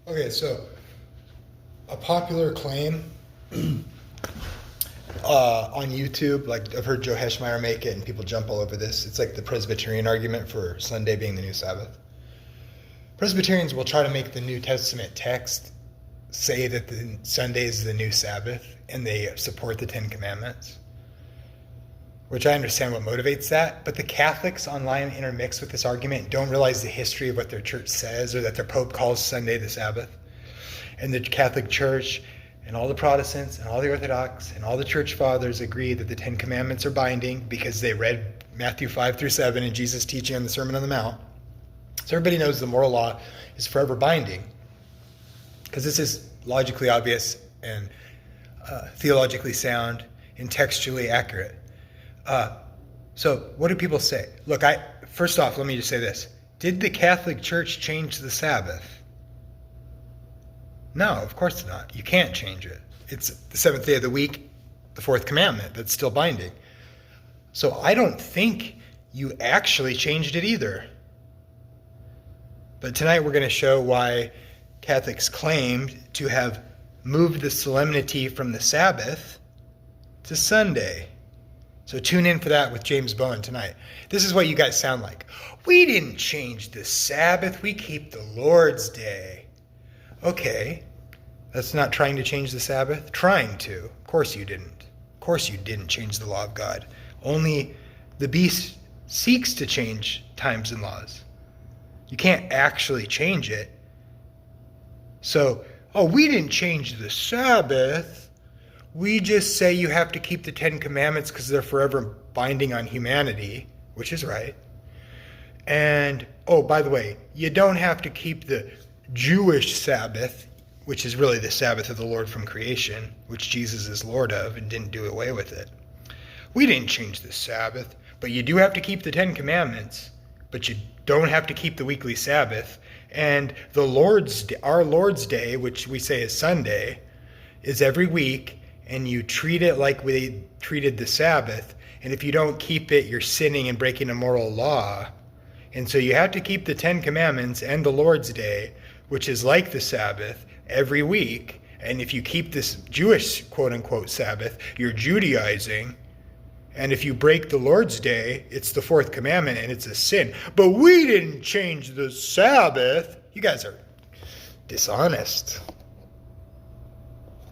Okay, so a popular claim on YouTube, like I've heard Joe Heschmeyer make it and people jump all over this. It's like the Presbyterian argument for Sunday being the new Sabbath. Presbyterians will try to make the New Testament text say that the Sunday is the new Sabbath, and they support the Ten Commandments, which I understand what motivates that. But the Catholics online intermix with this argument, don't realize the history of what their church says, or that their Pope calls Sunday the Sabbath. And the Catholic Church and all the Protestants and all the Orthodox and all the church fathers agree that the Ten Commandments are binding because they read Matthew 5-7 and Jesus' teaching on the Sermon on the Mount. So everybody knows the moral law is forever binding, because this is logically obvious and theologically sound and textually accurate. So what do people say? Look, first off, let me just say this. Did the Catholic Church change the Sabbath? No, of course not. You can't change it. It's the seventh day of the week, the fourth commandment. That's still binding. So I don't think you actually changed it either. But tonight we're going to show why Catholics claimed to have moved the solemnity from the Sabbath to Sunday. So tune in for that with James Bowen tonight. This is what you guys sound like. We didn't change the Sabbath. We keep the Lord's Day. Okay, that's not trying to change the Sabbath. Trying to. Of course you didn't. Of course you didn't change the law of God. Only the beast seeks to change times and laws. You can't actually change it. So, we didn't change the Sabbath. We just say you have to keep the Ten Commandments because they're forever binding on humanity, which is right. And, by the way, you don't have to keep the Jewish Sabbath, which is really the Sabbath of the Lord from creation, which Jesus is Lord of and didn't do away with it. We didn't change the Sabbath, but you do have to keep the Ten Commandments, but you don't have to keep the weekly Sabbath. And our Lord's Day, which we say is Sunday, is every week, and you treat it like we treated the Sabbath. And if you don't keep it, you're sinning and breaking a moral law. And so you have to keep the Ten Commandments and the Lord's Day, which is like the Sabbath, every week. And if you keep this Jewish quote-unquote Sabbath, you're Judaizing. And if you break the Lord's Day, it's the fourth commandment and it's a sin. But we didn't change the Sabbath. You guys are dishonest.